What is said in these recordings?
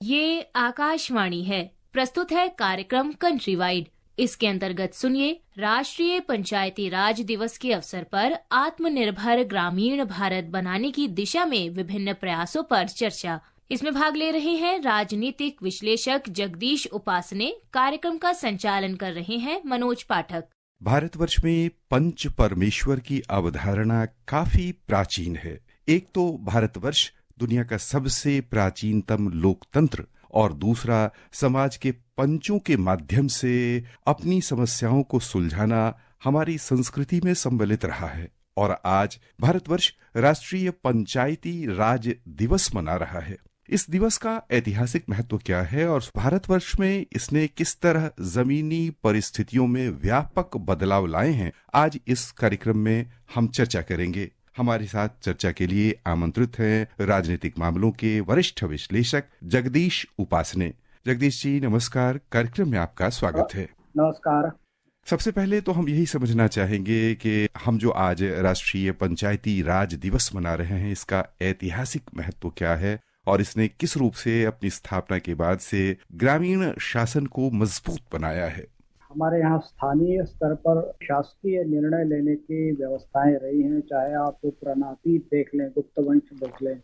ये आकाशवाणी है। प्रस्तुत है कार्यक्रम कंट्री वाइड। इसके अंतर्गत सुनिए राष्ट्रीय पंचायती राज दिवस के अवसर पर आत्मनिर्भर ग्रामीण भारत बनाने की दिशा में विभिन्न प्रयासों पर चर्चा। इसमें भाग ले रहे हैं राजनीतिक विश्लेषक जगदीश उपासने। कार्यक्रम का संचालन कर रहे हैं मनोज पाठक। भारतवर्ष में पंच परमेश्वर की अवधारणा काफी प्राचीन है। एक तो भारतवर्ष दुनिया का सबसे प्राचीनतम लोकतंत्र और दूसरा समाज के पंचों के माध्यम से अपनी समस्याओं को सुलझाना हमारी संस्कृति में सम्मिलित रहा है। और आज भारतवर्ष राष्ट्रीय पंचायती राज दिवस मना रहा है। इस दिवस का ऐतिहासिक महत्व क्या है और भारतवर्ष में इसने किस तरह जमीनी परिस्थितियों में व्यापक बदलाव लाए हैं, आज इस कार्यक्रम में हम चर्चा करेंगे। हमारे साथ चर्चा के लिए आमंत्रित हैं राजनीतिक मामलों के वरिष्ठ विश्लेषक जगदीश उपासने। जगदीश जी नमस्कार, कार्यक्रम में आपका स्वागत है। नमस्कार। सबसे पहले तो हम यही समझना चाहेंगे कि हम जो आज राष्ट्रीय पंचायती राज दिवस मना रहे हैं, इसका ऐतिहासिक महत्व क्या है और इसने किस रूप से अपनी स्थापना के बाद से ग्रामीण शासन को मजबूत बनाया है। हमारे यहाँ स्थानीय स्तर पर शासकीय निर्णय लेने की व्यवस्थाएं रही हैं, चाहे आप पुरानातीत देख लें, गुप्त वंश देख लें,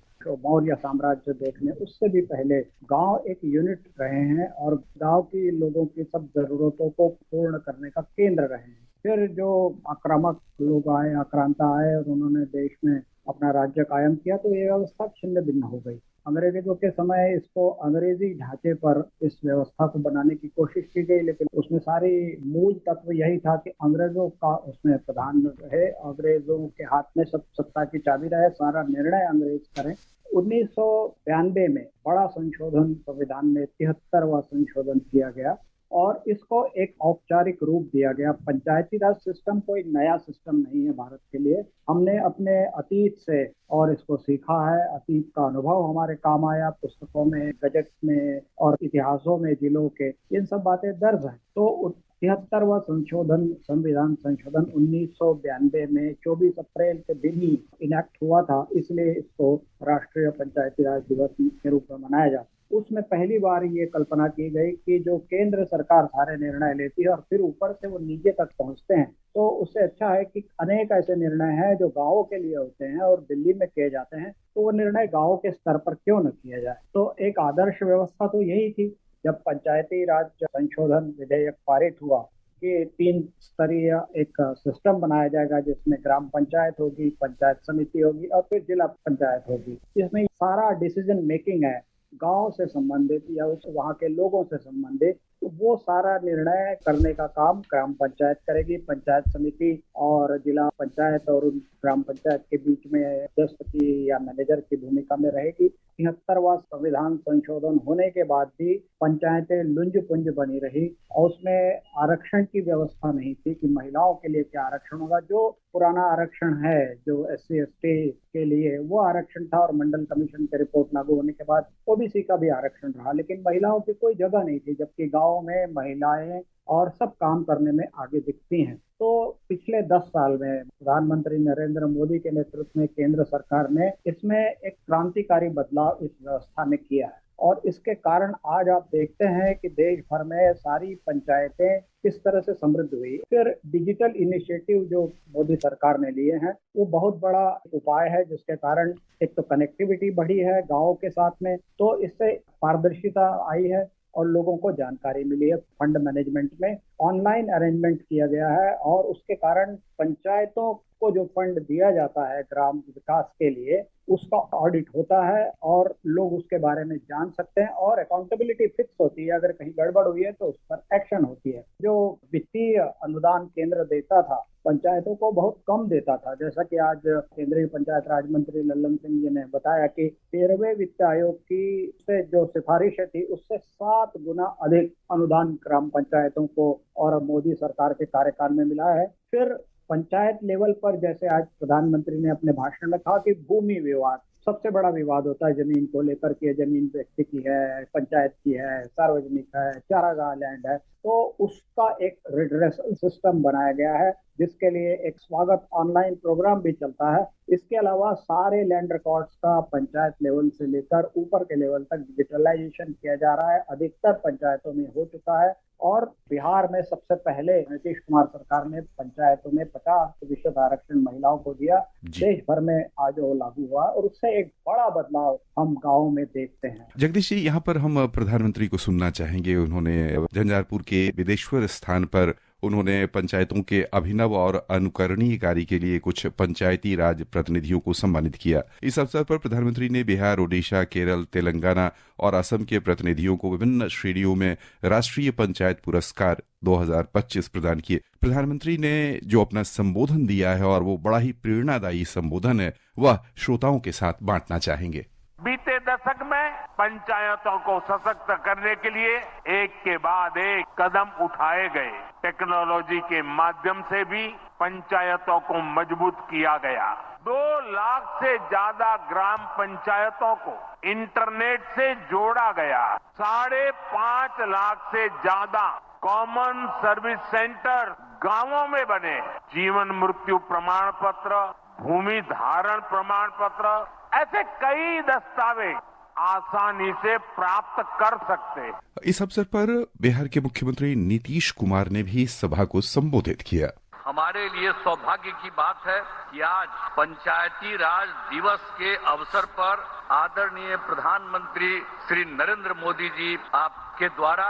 मौर्य साम्राज्य देख लें, उससे भी पहले गांव एक यूनिट रहे हैं और गांव की लोगों की सब जरूरतों को पूर्ण करने का केंद्र रहे हैं। फिर जो आक्रामक लोग आए, आक्रांता आए और उन्होंने देश में अपना राज्य कायम किया, तो ये व्यवस्था छिन्न भिन्न हो गई। अंग्रेजों के समय इसको अंग्रेजी ढांचे पर इस व्यवस्था को बनाने की कोशिश की गई, लेकिन उसमें सारी मूल तत्व यही था कि अंग्रेजों का उसमें प्रधान रहे, अंग्रेजों के हाथ में सब सत्ता की चाबी रहे, सारा निर्णय अंग्रेज करें। 1992 में बड़ा संशोधन, संविधान में 73वां संशोधन किया गया और इसको एक औपचारिक रूप दिया गया। पंचायती राज सिस्टम कोई नया सिस्टम नहीं है भारत के लिए। हमने अपने अतीत से और इसको सीखा है, अतीत का अनुभव हमारे काम आया, पुस्तकों में, गजट में और इतिहासों में जिलों के, इन सब बातें दर्ज हैं। तो 73वां संशोधन, संविधान संशोधन 1992 में 24 अप्रैल के दिन ही इनैक्ट हुआ था, इसलिए इसको राष्ट्रीय पंचायती राज दिवस के रूप में मनाया जाता है। उसमें पहली बार ये कल्पना की गई कि जो केंद्र सरकार सारे निर्णय लेती है और फिर ऊपर से वो नीचे तक पहुंचते हैं, तो उससे अच्छा है कि अनेक ऐसे निर्णय हैं जो गांवों के लिए होते हैं और दिल्ली में किए जाते हैं, तो वो निर्णय गांवों के स्तर पर क्यों न किया जाए। तो एक आदर्श व्यवस्था तो यही थी। जब पंचायती राज संशोधन विधेयक पारित हुआ कि 3 स्तरीय एक सिस्टम बनाया जाएगा, जिसमें ग्राम पंचायत होगी, पंचायत समिति होगी और फिर जिला पंचायत होगी। इसमें सारा डिसीजन मेकिंग है गांव से संबंधित या वहां के लोगों से संबंधित, तो वो सारा निर्णय करने का काम ग्राम पंचायत करेगी। पंचायत समिति और जिला पंचायत और उन ग्राम पंचायत के बीच में मध्यस्थ की या मैनेजर की भूमिका में रहेगी। 73वां संविधान संशोधन होने के बाद भी पंचायतें लुंज पुंज बनी रही और उसमें आरक्षण की व्यवस्था नहीं थी कि महिलाओं के लिए क्या आरक्षण होगा। जो पुराना आरक्षण है जो SC ST के लिए, वो आरक्षण था और मंडल कमीशन की रिपोर्ट लागू होने के बाद OBC का भी आरक्षण रहा, लेकिन महिलाओं की कोई जगह नहीं थी, जबकि गाँव में महिलाएं और सब काम करने में आगे दिखती हैं। तो पिछले 10 साल में प्रधानमंत्री नरेंद्र मोदी के नेतृत्व में केंद्र सरकार ने इसमें एक क्रांतिकारी बदलाव इस व्यवस्था में किया है और इसके कारण आज आप देखते हैं कि देश भर में सारी पंचायतें किस तरह से समृद्ध हुई। फिर डिजिटल इनिशिएटिव जो मोदी सरकार ने लिए हैं, वो बहुत बड़ा उपाय है, जिसके कारण एक तो कनेक्टिविटी बढ़ी है गाँव के साथ में, तो इससे पारदर्शिता आई है और लोगों को जानकारी मिली है। फंड मैनेजमेंट में ऑनलाइन अरेंजमेंट किया गया है और उसके कारण पंचायतों को जो फंड दिया जाता है ग्राम विकास के लिए, उसका ऑडिट होता है और लोग उसके बारे में जान सकते हैं और अकाउंटेबिलिटी फिक्स होती है। अगर कहीं गड़बड़ हुई है तो उस पर एक्शन होती है। जो वित्तीय अनुदान केंद्र देता था पंचायतों को, बहुत कम देता था, जैसा कि आज केंद्रीय पंचायत राज मंत्री लल्लन सिंह जी ने बताया कि 13वें वित्त आयोग की से जो सिफारिशें थी, उससे 7 गुना अधिक अनुदान ग्राम पंचायतों को और मोदी सरकार के कार्यकाल में मिला है। फिर पंचायत लेवल पर, जैसे आज प्रधानमंत्री ने अपने भाषण में कहा कि भूमि विवाद सबसे बड़ा विवाद होता है जमीन को लेकर के, जमीन व्यक्ति की है, पंचायत की है, सार्वजनिक है, चारागाह लैंड है, तो उसका एक रिड्रेसल सिस्टम बनाया गया है जिसके लिए एक स्वागत ऑनलाइन प्रोग्राम भी चलता है। इसके अलावा सारे लैंड रिकॉर्ड्स का पंचायत लेवल से लेकर ऊपर के लेवल तक डिजिटलाइजेशन किया जा रहा है। अधिकतर पंचायतों में हो चुका है और बिहार में सबसे पहले नीतीश कुमार सरकार ने पंचायतों में 50% आरक्षण महिलाओं को दिया। देश भर में आज वो लागू हुआ और उससे एक बड़ा बदलाव हम गाँव में देखते हैं। जगदीश जी, यहाँ पर हम प्रधानमंत्री को सुनना चाहेंगे। उन्होंने झंझारपुर के विदेश्वर स्थान पर उन्होंने पंचायतों के अभिनव और अनुकरणीय कार्य के लिए कुछ पंचायती राज प्रतिनिधियों को सम्मानित किया। इस अवसर पर प्रधानमंत्री ने बिहार, ओडिशा, केरल, तेलंगाना और असम के प्रतिनिधियों को विभिन्न श्रेणियों में राष्ट्रीय पंचायत पुरस्कार 2025 प्रदान किए। प्रधानमंत्री ने जो अपना संबोधन दिया है और वो बड़ा ही प्रेरणादायी संबोधन है, वह श्रोताओं के साथ बांटना चाहेंगे। बीते दशक में पंचायतों को सशक्त करने के लिए एक के बाद एक कदम उठाए गए। टेक्नोलॉजी के माध्यम से भी पंचायतों को मजबूत किया गया। 2 लाख से ज्यादा ग्राम पंचायतों को इंटरनेट से जोड़ा गया। 5.5 लाख से ज्यादा कॉमन सर्विस सेंटर गांवों में बने। जीवन मृत्यु प्रमाण पत्र, भूमि धारण प्रमाण पत्र, ऐसे कई दस्तावेज आसानी से प्राप्त कर सकते हैं। इस अवसर पर बिहार के मुख्यमंत्री नीतीश कुमार ने भी सभा को संबोधित किया। हमारे लिए सौभाग्य की बात है कि आज पंचायती राज दिवस के अवसर पर आदरणीय प्रधानमंत्री श्री नरेंद्र मोदी जी आपके द्वारा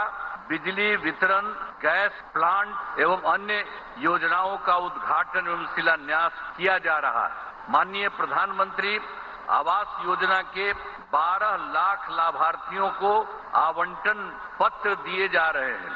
बिजली वितरण, गैस प्लांट एवं अन्य योजनाओं का उद्घाटन एवं शिलान्यास किया जा रहा है। माननीय प्रधानमंत्री आवास योजना के 12 लाख लाभार्थियों को आवंटन पत्र दिए जा रहे हैं।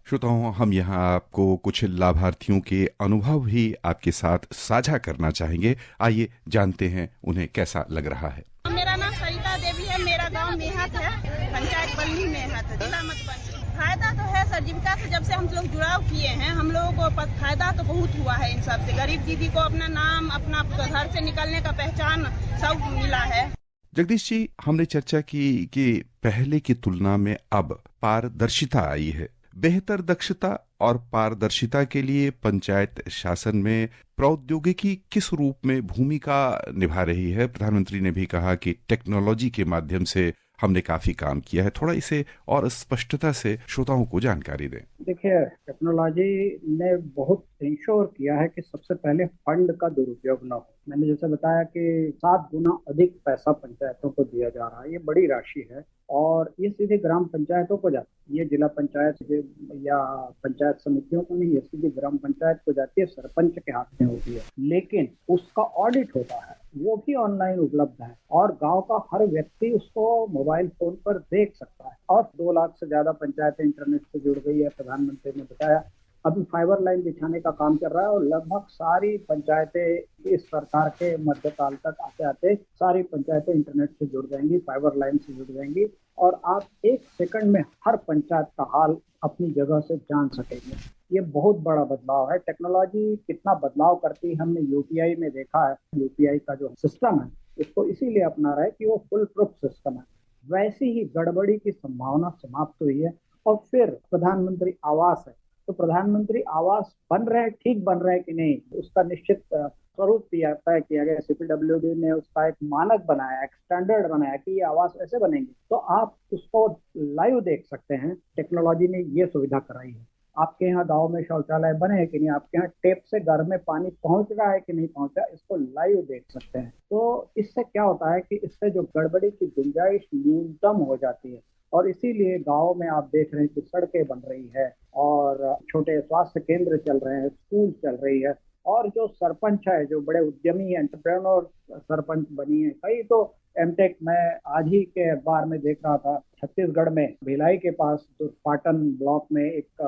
श्रोताओं, हम यहाँ आपको कुछ लाभार्थियों के अनुभव भी आपके साथ साझा करना चाहेंगे। आइए जानते हैं उन्हें कैसा लग रहा है। मेरा नाम सरिता देवी है। मेरा गांव मेहत है, पंचायत बल्ली मेहत, जिला मधुबनी। फायदा तो है सर, जीविका से जब से हम लोग जुड़ाव किए हैं, हम लोगों को फायदा तो बहुत हुआ है। इन सब से गरीब दीदी को अपना नाम, अपना घर से निकलने का पहचान सब मिला है। जगदीश जी, हमने चर्चा की कि पहले की तुलना में अब पारदर्शिता आई है। बेहतर दक्षता और पारदर्शिता के लिए पंचायत शासन में प्रौद्योगिकी किस रूप में भूमिका निभा रही है? प्रधानमंत्री ने भी कहा कि टेक्नोलॉजी के माध्यम से हमने काफी काम किया है। थोड़ा इसे और स्पष्टता से श्रोताओं को जानकारी दें। देखिए, टेक्नोलॉजी ने बहुत इंश्योर किया है कि सबसे पहले फंड का दुरुपयोग न हो। मैंने जैसे बताया कि 7 गुना अधिक पैसा पंचायतों को दिया जा रहा है। ये बड़ी राशि है और ये सीधे ग्राम पंचायतों को जाती है। ये जिला पंचायत या पंचायत समितियों को नहीं, ये सीधे ग्राम पंचायत को जाती है, सरपंच के हाथ में होती है। लेकिन उसका ऑडिट होता है, वो भी ऑनलाइन उपलब्ध है और गांव का हर व्यक्ति उसको मोबाइल फोन पर देख सकता है। और 2 लाख से ज्यादा पंचायतें इंटरनेट से जुड़ गई है। प्रधानमंत्री ने बताया अभी फाइबर लाइन बिछाने का काम चल रहा है और लगभग सारी पंचायतें इस सरकार के मध्यकाल तक आते आते सारी पंचायतें इंटरनेट से जुड़ जाएंगी, फाइबर लाइन से जुड़ जाएंगी और आप 1 सेकंड में हर पंचायत का हाल अपनी जगह से जान सकेंगे। ये बहुत बड़ा बदलाव है। टेक्नोलॉजी कितना बदलाव करती है हमने यूपीआई में देखा है। यूपीआई का जो सिस्टम है इसको इसीलिए अपना रहा है कि वो फुल प्रूफ सिस्टम है। वैसी ही गड़बड़ी की संभावना समाप्त हुई है। और फिर प्रधानमंत्री आवास है, तो प्रधानमंत्री आवास बन रहे हैं, ठीक बन रहे हैं कि नहीं, उसका निश्चित स्वरूप तय किया गया। सीपीडब्ल्यूडी ने उसका एक मानक बनाया, एक स्टैंडर्ड बनाया कि ये आवास ऐसे बनेंगे, तो आप उसको लाइव देख सकते हैं। टेक्नोलॉजी ने ये सुविधा कराई है। आपके यहाँ गांव में शौचालय बने हैं कि नहीं, आपके यहाँ टेप से घर में पानी पहुंच रहा है कि नहीं पहुंचा, इसको लाइव देख सकते हैं। तो इससे क्या होता है कि इससे जो गड़बड़ी की गुंजाइश न्यूनतम हो जाती है और इसीलिए गांव में आप देख रहे हैं कि सड़कें बन रही है और छोटे स्वास्थ्य केंद्र चल रहे हैं, स्कूल चल रही है। और जो सरपंच है, जो बड़े उद्यमी एंटरप्रेन्योर सरपंच बनी है, कई तो एमटेक, मैं आज ही के अखबार में देख रहा था, छत्तीसगढ़ में भिलाई के पास पाटन ब्लॉक में एक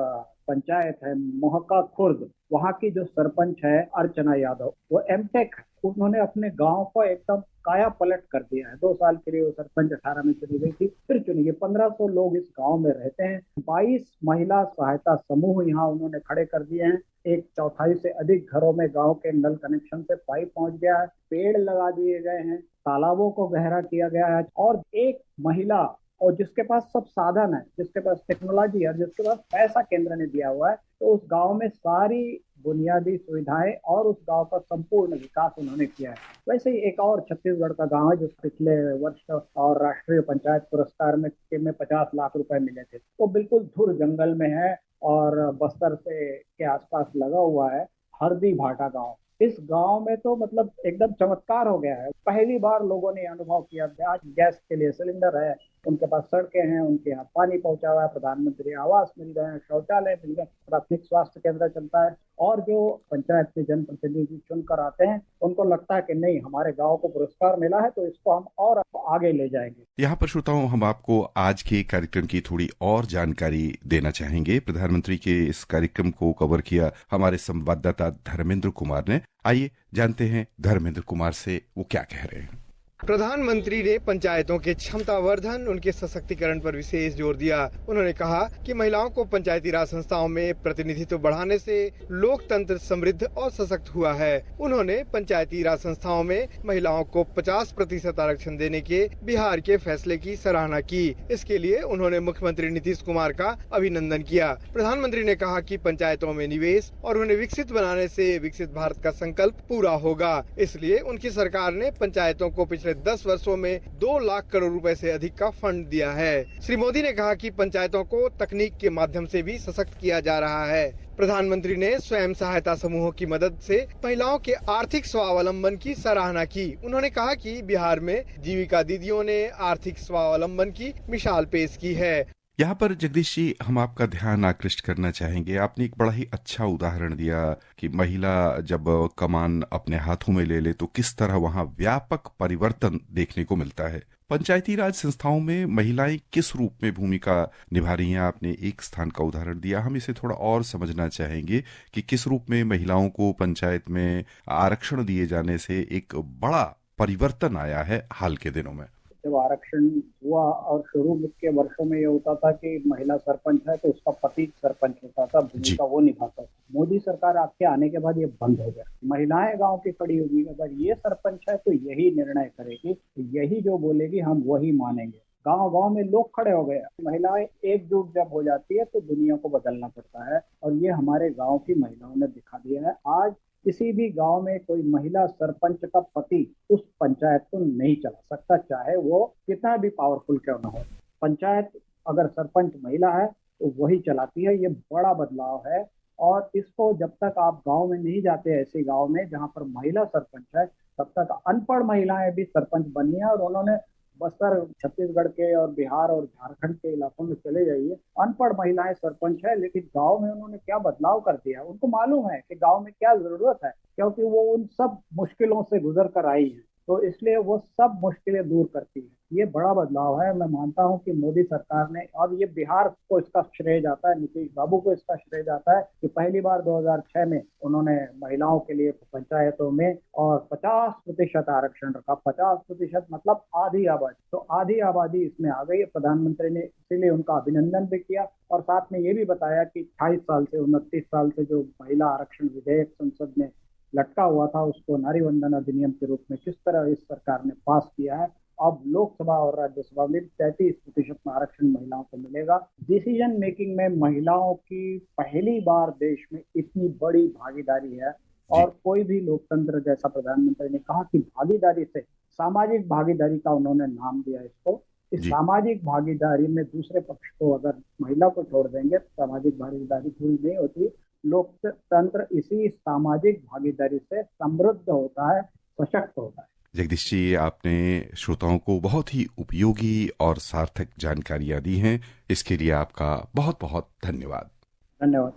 पंचायत है मोहका खुर्द, वहां की जो सरपंच है अर्चना यादव, वो एमटेक, उन्होंने अपने गांव को एकदम काया पलट कर दिया है। 2 साल के लिए वो सरपंच 18 में चुनी गई थी, फिर चुनी गई। 1500 लोग इस गांव में रहते हैं। 22 महिला सहायता समूह यहाँ उन्होंने खड़े कर दिए हैं। 1/4 से अधिक घरों में गांव के नल कनेक्शन से पाइप पहुंच गया है। पेड़ लगा दिए गए हैं, तालाबों को गहरा किया गया है। और एक महिला और जिसके पास सब साधन है, जिसके पास टेक्नोलॉजी है, जिसके पास पैसा केंद्र ने दिया हुआ है, तो उस गांव में सारी बुनियादी सुविधाएं और उस गांव का संपूर्ण विकास उन्होंने किया है। वैसे ही एक और छत्तीसगढ़ का गांव है जो पिछले वर्ष और राष्ट्रीय पंचायत पुरस्कार में 50 लाख रुपए मिले थे। वो बिल्कुल धुर जंगल में है और बस्तर से के आसपास लगा हुआ है, हरदी भाटा गांव। इस गांव में तो मतलब एकदम चमत्कार हो गया है। पहली बार लोगों ने अनुभव किया। आज गैस के लिए सिलेंडर है, उनके पास सड़कें हैं, उनके यहाँ पानी पहुंचा हुआ है, प्रधानमंत्री आवास मिल गए हैं, शौचालय मिल गए, प्राथमिक स्वास्थ्य केंद्र चलता है। और जो पंचायत के जनप्रतिनिधि चुनकर आते हैं उनको लगता है कि नहीं, हमारे गांव को पुरस्कार मिला है तो इसको हम और आगे ले जाएंगे। यहाँ पर श्रोताओं, हम आपको आज के कार्यक्रम की थोड़ी और जानकारी देना चाहेंगे। प्रधानमंत्री के इस कार्यक्रम को कवर किया हमारे संवाददाता धर्मेंद्र कुमार ने। आइए जानते हैं धर्मेंद्र कुमार से वो क्या कह रहे हैं। प्रधानमंत्री ने पंचायतों के क्षमतावर्धन, उनके सशक्तिकरण पर विशेष जोर दिया। उन्होंने कहा कि महिलाओं को पंचायती राज संस्थाओं में प्रतिनिधित्व बढ़ाने से लोकतंत्र समृद्ध और सशक्त हुआ है। उन्होंने पंचायती राज संस्थाओं में महिलाओं को 50% आरक्षण देने के बिहार के फैसले की सराहना की। इसके लिए उन्होंने मुख्यमंत्री नीतीश कुमार का अभिनंदन किया। प्रधानमंत्री ने कहा कि पंचायतों में निवेश और उन्हें विकसित बनाने से विकसित भारत का संकल्प पूरा होगा। इसलिए उनकी सरकार ने पंचायतों को पिछले 10 वर्षों में 2 लाख करोड़ रुपए से अधिक का फंड दिया है। श्री मोदी ने कहा कि पंचायतों को तकनीक के माध्यम से भी सशक्त किया जा रहा है। प्रधानमंत्री ने स्वयं सहायता समूहों की मदद से महिलाओं के आर्थिक स्वावलंबन की सराहना की। उन्होंने कहा कि बिहार में जीविका दीदियों ने आर्थिक स्वावलंबन की मिसाल पेश की है। यहाँ पर जगदीश जी, हम आपका ध्यान आकृष्ट करना चाहेंगे। आपने एक बड़ा ही अच्छा उदाहरण दिया कि महिला जब कमान अपने हाथों में ले ले तो किस तरह वहाँ व्यापक परिवर्तन देखने को मिलता है। पंचायती राज संस्थाओं में महिलाएं किस रूप में भूमिका निभा रही हैं, आपने एक स्थान का उदाहरण दिया। हम इसे थोड़ा और समझना चाहेंगे कि किस रूप में महिलाओं को पंचायत में आरक्षण दिए जाने से एक बड़ा परिवर्तन आया है हाल के दिनों में। जब आरक्षण हुआ और शुरू के वर्षों में ये होता था कि महिला सरपंच है तो उसका पति सरपंच होता था, भूमिका वो निभाता था। मोदी सरकार आपके आने के बाद ये बंद हो गया। महिलाएं गांव की खड़ी होगी, अगर ये सरपंच है तो यही निर्णय करेगी, यही जो बोलेगी हम वही मानेंगे। गांव गांव में लोग खड़े हो गए। महिलाएं एकजुट जब हो जाती है तो दुनिया को बदलना पड़ता है, और ये हमारे गाँव की महिलाओं ने दिखा दिया है। आज किसी भी गांव में कोई महिला सरपंच का पति उस पंचायत को नहीं चला सकता, चाहे वो कितना भी पावरफुल क्यों ना हो। पंचायत अगर सरपंच महिला है तो वही चलाती है। ये बड़ा बदलाव है, और इसको जब तक आप गांव में नहीं जाते, ऐसे गांव में जहां पर महिला सरपंच है, तब तक अनपढ़ महिलाएं भी सरपंच बनी है। और उन्होंने बस्तर, छत्तीसगढ़ के और बिहार और झारखंड के इलाकों में चले जाइए, अनपढ़ महिलाएं सरपंच है, लेकिन गांव में उन्होंने क्या बदलाव कर दिया। उनको मालूम है कि गांव में क्या जरूरत है, क्योंकि वो उन सब मुश्किलों से गुजर कर आई है, तो इसलिए वो सब मुश्किलें दूर करती है। ये बड़ा बदलाव है। मैं मानता हूं कि मोदी सरकार ने, और ये बिहार को इसका श्रेय जाता है, नीतीश बाबू को इसका श्रेय जाता है कि पहली बार 2006 में उन्होंने महिलाओं के लिए पंचायतों में और 50% आरक्षण रखा। 50% मतलब आधी आबादी, तो आधी आबादी इसमें आ गई। प्रधानमंत्री ने इसीलिए उनका अभिनंदन भी किया, और साथ में ये भी बताया कि 28 साल से 29 साल से जो महिला आरक्षण विधेयक संसद में लटका हुआ था, उसको नारी वंदन अधिनियम के रूप में किस तरह इस सरकार ने पास किया है। अब लोकसभा और राज्यसभा में 33% में आरक्षण महिलाओं को मिलेगा। डिसीजन मेकिंग में महिलाओं की पहली बार देश में इतनी बड़ी भागीदारी है, और कोई भी लोकतंत्र, जैसा प्रधानमंत्री ने कहा कि भागीदारी से, सामाजिक भागीदारी का उन्होंने नाम दिया इसको। इस सामाजिक भागीदारी में दूसरे पक्ष को अगर महिला को छोड़ देंगे तो सामाजिक भागीदारी पूरी नहीं होती। लोकतंत्र इसी सामाजिक भागीदारी से समृद्ध होता है, सशक्त होता है। जगदीश जी, आपने श्रोताओं को बहुत ही उपयोगी और सार्थक जानकारियां दी हैं। इसके लिए आपका बहुत बहुत धन्यवाद। धन्यवाद।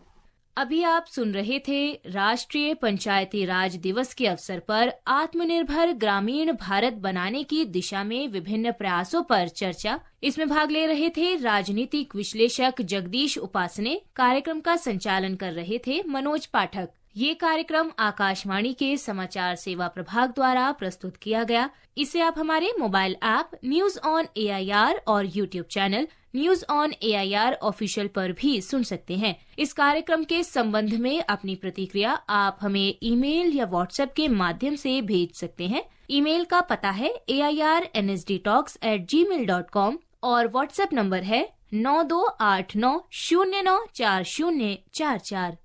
अभी आप सुन रहे थे राष्ट्रीय पंचायती राज दिवस के अवसर पर आत्मनिर्भर ग्रामीण भारत बनाने की दिशा में विभिन्न प्रयासों पर चर्चा। इसमें भाग ले रहे थे राजनीतिक विश्लेषक जगदीश उपासने। कार्यक्रम का संचालन कर रहे थे मनोज पाठक। ये कार्यक्रम आकाशवाणी के समाचार सेवा प्रभाग द्वारा प्रस्तुत किया गया। इसे आप हमारे mobile app news on AIR और YouTube channel news on AIR official पर भी सुन सकते हैं। इस कार्यक्रम के संबंध में अपनी प्रतिक्रिया आप हमें ईमेल या व्हाट्सएप के माध्यम से भेज सकते हैं। ईमेल का पता है AIRNSDtalks@gmail.com और व्हाट्सएप नंबर है 9289094044।